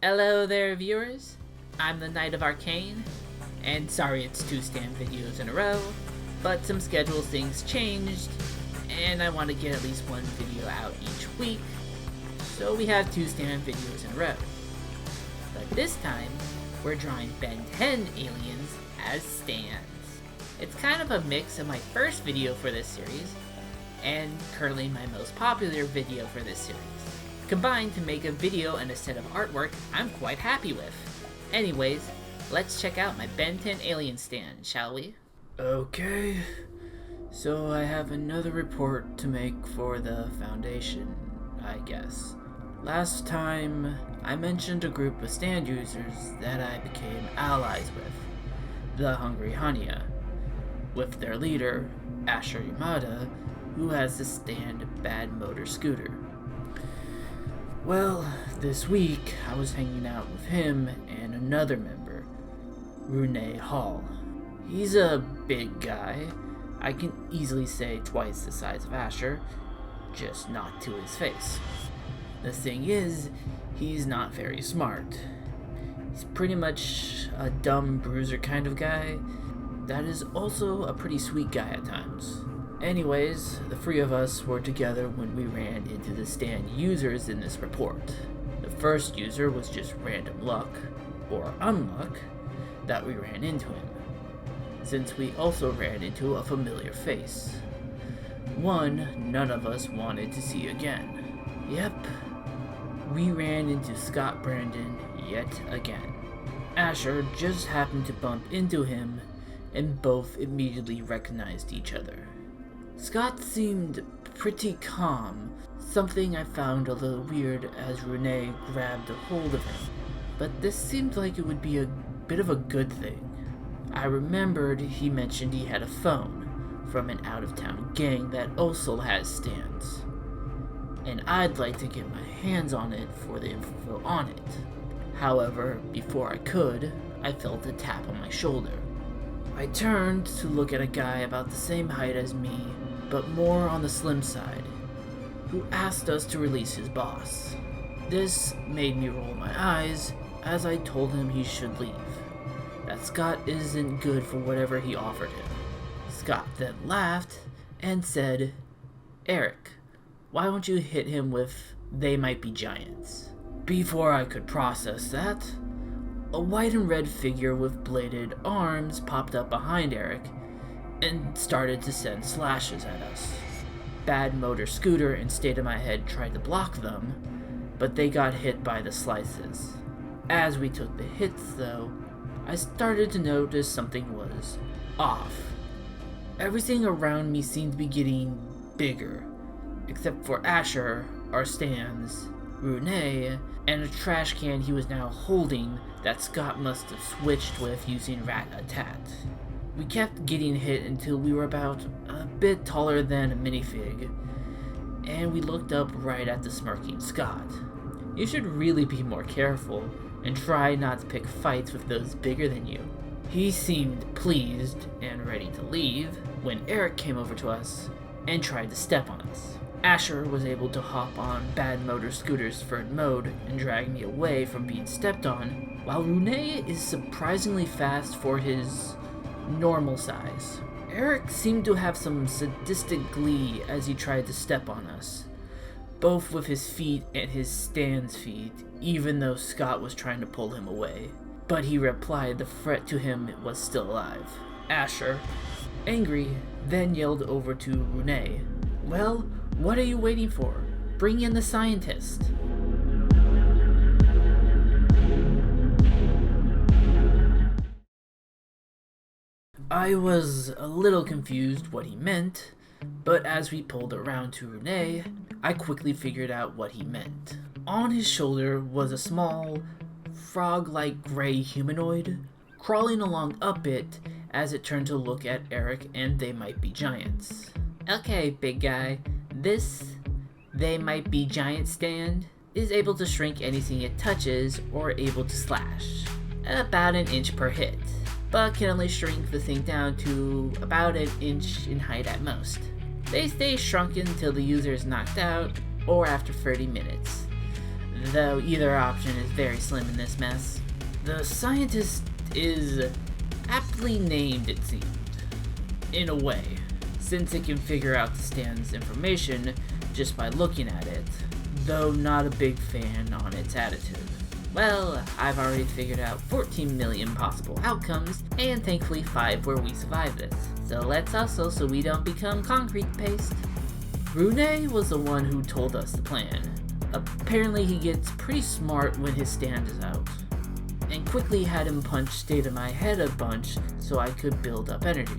Hello there, viewers. I'm the Knight of Arcane, and sorry it's 2 stand videos in a row, but some schedule things changed, and I want to get at least 1 video out each week, so we have 2 stand videos in a row. But this time, we're drawing Ben 10 aliens as stands. It's kind of a mix of my first video for this series, and currently my most popular video for this series, combined to make a video and a set of artwork I'm quite happy with. Anyways, let's check out my Ben 10 alien stand, shall we? Okay, so I have another report to make for the Foundation, I guess. Last time, I mentioned a group of stand users that I became allies with, the Hungry Hania, with their leader, Asher Yamada, who has the stand Bad Motor Scooter. Well, this week I was hanging out with him and another member, Rune Hall. He's a big guy. I can easily say twice the size of Asher, just not to his face. The thing is, he's not very smart. He's pretty much a dumb bruiser kind of guy that is also a pretty sweet guy at times. Anyways, the 3 of us were together when we ran into the stand users in this report. The first user was just random luck, or unluck, that we ran into him, since we also ran into a familiar face. One none of us wanted to see again. Yep, we ran into Scott Brandon yet again. Asher just happened to bump into him, and both immediately recognized each other. Scott seemed pretty calm, something I found a little weird as Rene grabbed a hold of him, but this seemed like it would be a bit of a good thing. I remembered he mentioned he had a phone from an out-of-town gang that also has stands, and I'd like to get my hands on it for the info on it. However, before I could, I felt a tap on my shoulder. I turned to look at a guy about the same height as me, but more on the slim side, who asked us to release his boss. This made me roll my eyes as I told him he should leave, that Scott isn't good for whatever he offered him. Scott then laughed and said, "Eric, why don't you hit him with 'They might be giants'?" Before I could process that, a white and red figure with bladed arms popped up behind Eric and started to send slashes at us. Bad Motor Scooter and State of My Head tried to block them, but they got hit by the slices. As we took the hits though, I started to notice something was off. Everything around me seemed to be getting bigger, except for Asher, our stands, Rune, and a trash can he was now holding that Scott must have switched with using Rat-a-tat. We kept getting hit until we were about a bit taller than a minifig, and we looked up right at the smirking Scott. You should really be more careful and try not to pick fights with those bigger than you. He seemed pleased and ready to leave when Eric came over to us and tried to step on us. Asher was able to hop on Bad Motor Scooter's third mode and drag me away from being stepped on, while Rune is surprisingly fast for his normal size. Eric seemed to have some sadistic glee as he tried to step on us, both with his feet and his stand's feet, even though Scott was trying to pull him away. But he replied the threat to him was still alive. Asher, angry, then yelled over to Rune, "Well, what are you waiting for? Bring in the scientist." I was a little confused what he meant, but as we pulled around to Rune, I quickly figured out what he meant. On his shoulder was a small, frog-like gray humanoid, crawling along up it as it turned to look at Eric and They Might Be Giants. "Okay, big guy, this They Might Be Giant stand is able to shrink anything it touches or able to slash, about an inch per hit, but can only shrink the thing down to about an inch in height at most. They stay shrunken until the user is knocked out or after 30 minutes. though either option is very slim in this mess. The scientist is aptly named, it seemed, in a way, since it can figure out the stand's information just by looking at it, though not a big fan on its attitude. Well, I've already figured out 14 million possible outcomes, and thankfully 5 where we survive this. So let's hustle so we don't become concrete paste. Rune was the one who told us the plan. Apparently he gets pretty smart when his stand is out, and quickly had him punch State of My Head a bunch so I could build up energy.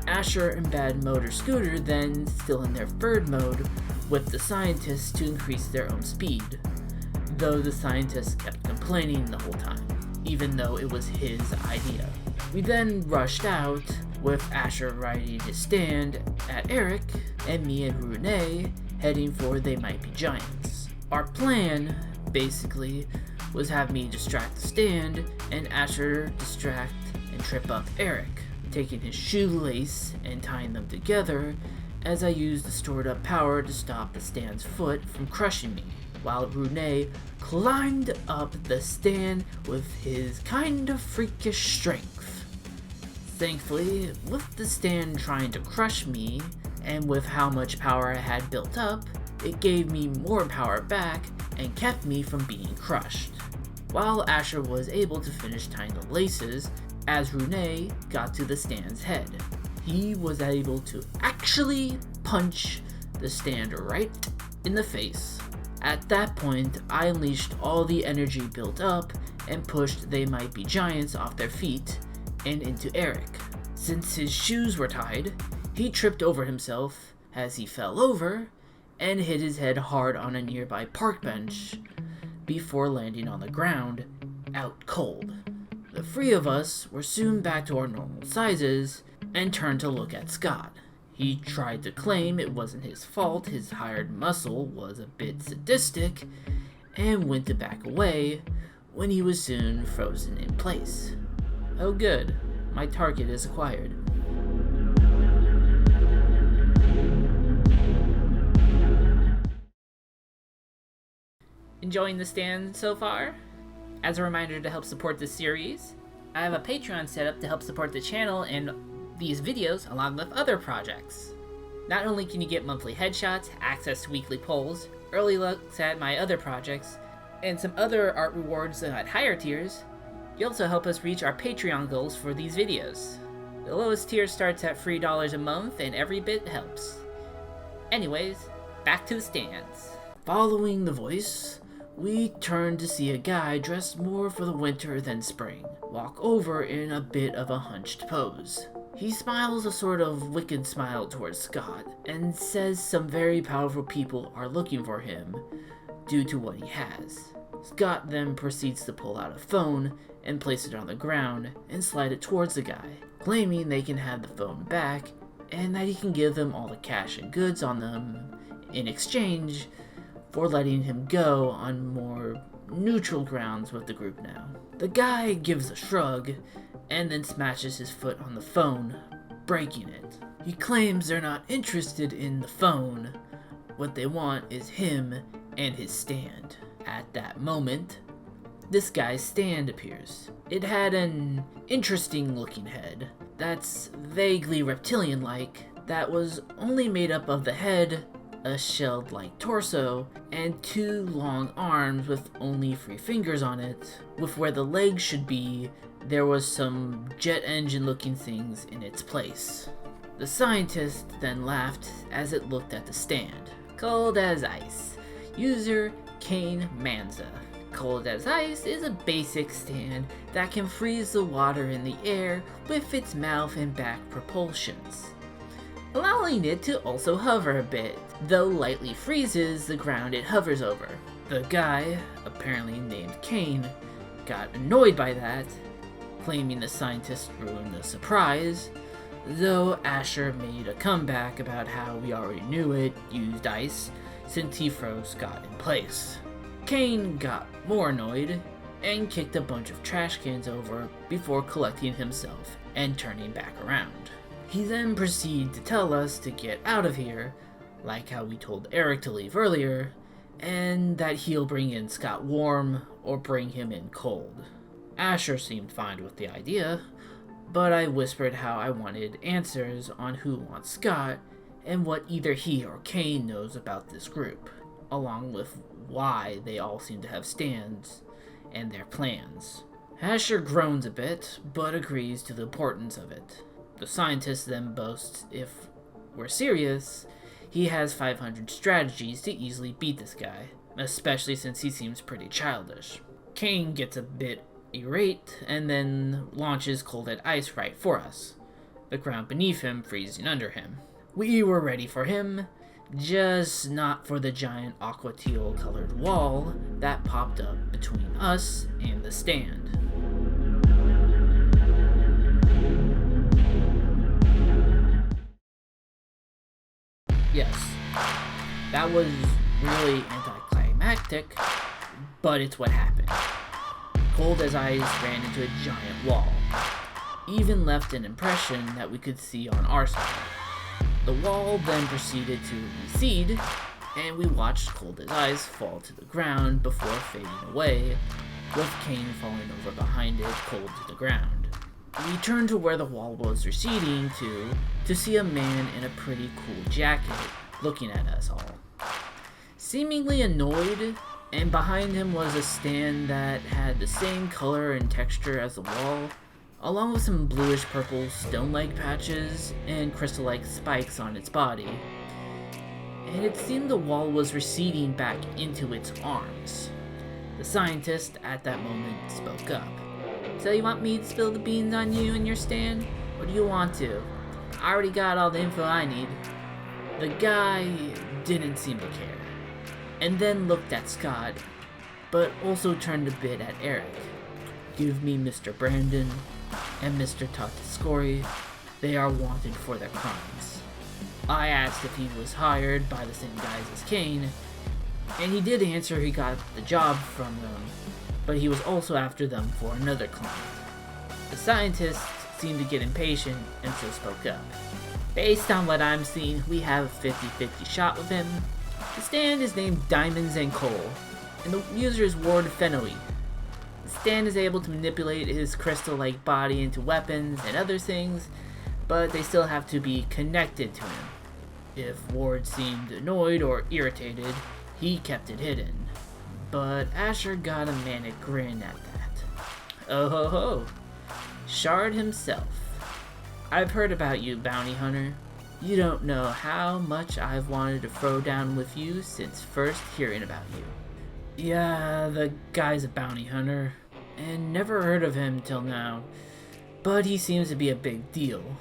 Asher and Bad Motor Scooter then still in their third mode with the scientists to increase their own speed, though the scientists kept complaining the whole time, even though it was his idea. We then rushed out with Asher riding his stand at Eric and me and Rune heading for They Might Be Giants. Our plan, basically, was have me distract the stand and Asher distract and trip up Eric, taking his shoelace and tying them together as I used the stored up power to stop the stand's foot from crushing me, while Rune climbed up the stand with his kind of freakish strength. Thankfully, with the stand trying to crush me, and with how much power I had built up, it gave me more power back and kept me from being crushed, while Asher was able to finish tying the laces as Rune got to the stand's head. He was able to actually punch the stand right in the face. At that point, I unleashed all the energy built up and pushed They Might Be Giants off their feet and into Eric. Since his shoes were tied, he tripped over himself as he fell over and hit his head hard on a nearby park bench before landing on the ground, out cold. The 3 of us were soon back to our normal sizes and turned to look at Scott. He tried to claim it wasn't his fault, his hired muscle was a bit sadistic, and went to back away when he was soon frozen in place. Oh good, my target is acquired. Enjoying the stand so far? As a reminder to help support this series, I have a Patreon set up to help support the channel and these videos along with other projects. Not only can you get monthly headshots, access to weekly polls, early looks at my other projects, and some other art rewards at higher tiers, you also help us reach our Patreon goals for these videos. The lowest tier starts at $3 a month and every bit helps. Anyways, back to the stands. Following the voice, we turned to see a guy dressed more for the winter than spring walk over in a bit of a hunched pose. He smiles a sort of wicked smile towards Scott and says some very powerful people are looking for him due to what he has. Scott then proceeds to pull out a phone and place it on the ground and slide it towards the guy, claiming they can have the phone back and that he can give them all the cash and goods on them in exchange for letting him go on more neutral grounds with the group now. The guy gives a shrug and then smashes his foot on the phone, breaking it. He claims they're not interested in the phone. What they want is him and his stand. At that moment, this guy's stand appears. It had an interesting looking head that's vaguely reptilian-like, that was only made up of the head, a shelled-like torso, and 2 long arms with only 3 fingers on it, with where the legs should be, there was some jet engine looking things in its place. The scientist then laughed as it looked at the stand. Cold as ice. User Kane Manza. Cold as ice is a basic stand that can freeze the water in the air with its mouth and back propulsions, allowing it to also hover a bit, though lightly freezes the ground it hovers over. The guy, apparently named Kane, got annoyed by that, claiming the scientist ruined the surprise, though Asher made a comeback about how we already knew it used ice since he froze Scott in place. Kane got more annoyed and kicked a bunch of trash cans over before collecting himself and turning back around. He then proceeded to tell us to get out of here, like how we told Eric to leave earlier, and that he'll bring in Scott warm or bring him in cold. Asher seemed fine with the idea, but I whispered how I wanted answers on who wants Scott and what either he or Kane knows about this group, along with why they all seem to have stands and their plans. Asher groans a bit, but agrees to the importance of it. The scientist then boasts if we're serious, he has 500 strategies to easily beat this guy, especially since he seems pretty childish. Kane gets a bit irate and then launches cold at ice right for us, the ground beneath him freezing under him. We were ready for him, just not for the giant aqua teal colored wall that popped up between us and the stand. Yes, that was really anticlimactic, but it's what happened. Cold as ice ran into a giant wall, even left an impression that we could see on our side. The wall then proceeded to recede, and we watched Cold as Ice fall to the ground before fading away, with Kane falling over behind it, cold to the ground. We turned to where the wall was receding to see a man in a pretty cool jacket looking at us all. Seemingly annoyed, and behind him was a stand that had the same color and texture as the wall, along with some bluish-purple stone-like patches and crystal-like spikes on its body. And it seemed the wall was receding back into its arms. The scientist at that moment spoke up. "So you want me to spill the beans on you and your stand? Or do you want to? I already got all the info I need." The guy didn't seem to care, and then looked at Scott, but also turned a bit at Eric. "Give me Mr. Brandon and Mr. Tatascori. They are wanted for their crimes." I asked if he was hired by the same guys as Kane, and he did answer he got the job from them, but he was also after them for another client. The scientist seemed to get impatient and so spoke up. "Based on what I'm seeing, we have a 50-50 shot with him. The stand is named Diamonds and Coal, and the user is Ward Fennoy. The stand is able to manipulate his crystal-like body into weapons and other things, but they still have to be connected to him. If Ward seemed annoyed or irritated, he kept it hidden." But Asher got a manic grin at that. "Oh ho ho, Shard himself. I've heard about you, bounty hunter. You don't know how much I've wanted to throw down with you since first hearing about you." "Yeah, the guy's a bounty hunter, and never heard of him till now, but he seems to be a big deal.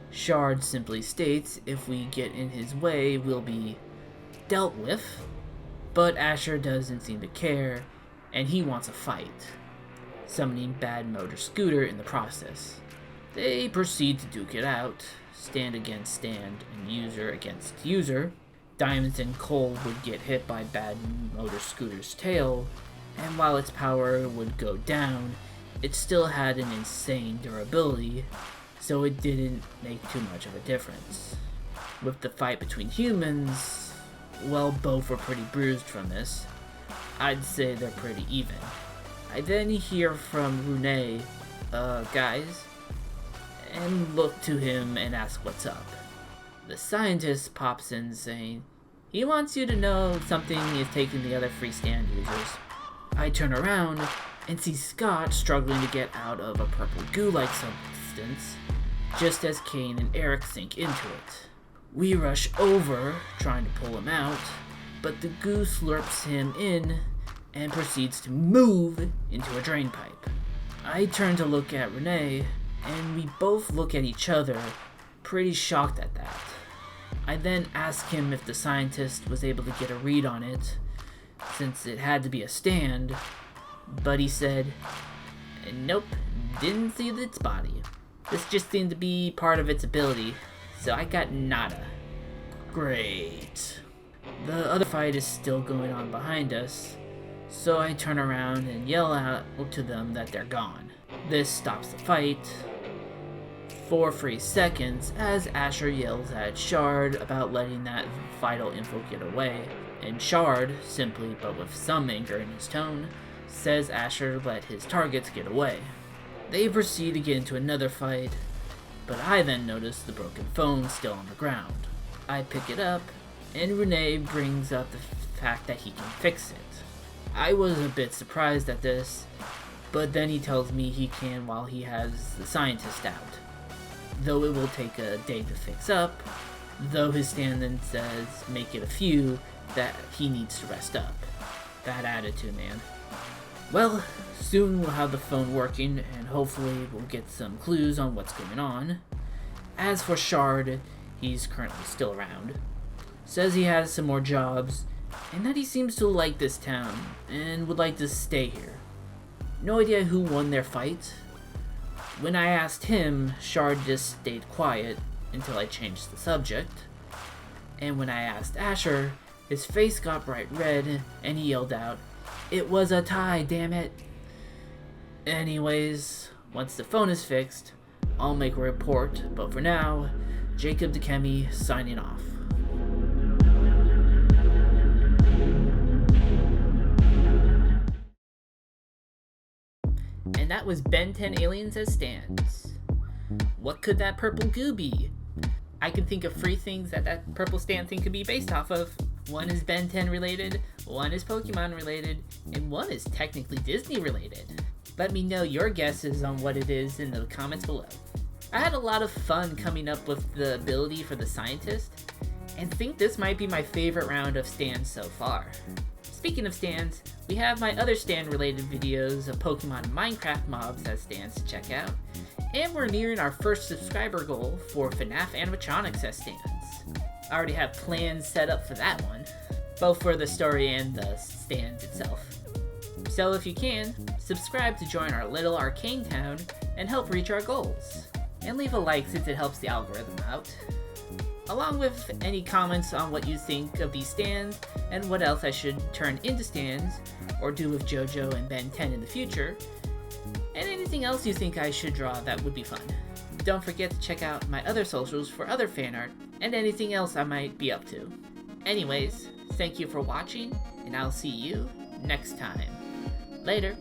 Shard simply states if we get in his way, we'll be dealt with, but Asher doesn't seem to care, and he wants a fight, summoning Bad Motor Scooter in the process. They proceed to duke it out, stand against stand and user against user. Diamonds and Coal would get hit by Bad Motor Scooter's tail, and while its power would go down, it still had an insane durability, so it didn't make too much of a difference. With the fight between humans, well, both were pretty bruised from this. I'd say they're pretty even. I then hear from Rune, guys, and look to him and ask what's up. The scientist pops in saying, he wants you to know something is taking the other free stand users. I turn around and see Scott struggling to get out of a purple goo-like substance, just as Kane and Eric sink into it. We rush over, trying to pull him out, but the goo slurps him in and proceeds to move into a drain pipe. I turn to look at Renee, and we both look at each other, pretty shocked at that. I then ask him if the scientist was able to get a read on it, since it had to be a stand, but he said, nope, didn't see its body. This just seemed to be part of its ability, so I got nada. Great. The other fight is still going on behind us, so I turn around and yell out to them that they're gone. This stops the fight for 3 seconds as Asher yells at Shard about letting that vital info get away. And Shard, simply but with some anger in his tone, says Asher let his targets get away. They proceed to get into another fight, but I then notice the broken phone still on the ground. I pick it up, and Renee brings up the fact that he can fix it. I was a bit surprised at this, but then he tells me he can while he has the scientist out, though it will take a day to fix up, though his stand then says make it a few that he needs to rest up. Bad attitude, man. Well, soon we'll have the phone working, and hopefully we'll get some clues on what's going on. As for Shard, he's currently still around. Says he has some more jobs, and that he seems to like this town, and would like to stay here. No idea who won their fight. When I asked him, Shard just stayed quiet until I changed the subject. And when I asked Asher, his face got bright red, and he yelled out, "It was a tie, damn it!" Anyways, once the phone is fixed, I'll make a report, but for now, Jacob Dikemi signing off. And that was Ben 10 Aliens as stands. What could that purple goo be? I can think of 3 things that purple stand thing could be based off of. One is Ben 10 related, one is Pokemon related, and one is technically Disney related. Let me know your guesses on what it is in the comments below. I had a lot of fun coming up with the ability for the scientist, and think this might be my favorite round of stands so far. Speaking of stands, we have my other stand related videos of Pokemon and Minecraft mobs as stands to check out, and we're nearing our first subscriber goal for FNAF animatronics as stands. I already have plans set up for that one, both for the story and the stand itself. So if you can, subscribe to join our little Arcane town and help reach our goals. And leave a like since it helps the algorithm out. Along with any comments on what you think of these stands and what else I should turn into stands or do with JoJo and Ben 10 in the future, and anything else you think I should draw that would be fun. Don't forget to check out my other socials for other fan art and anything else I might be up to. Anyways, thank you for watching, and I'll see you next time. Later.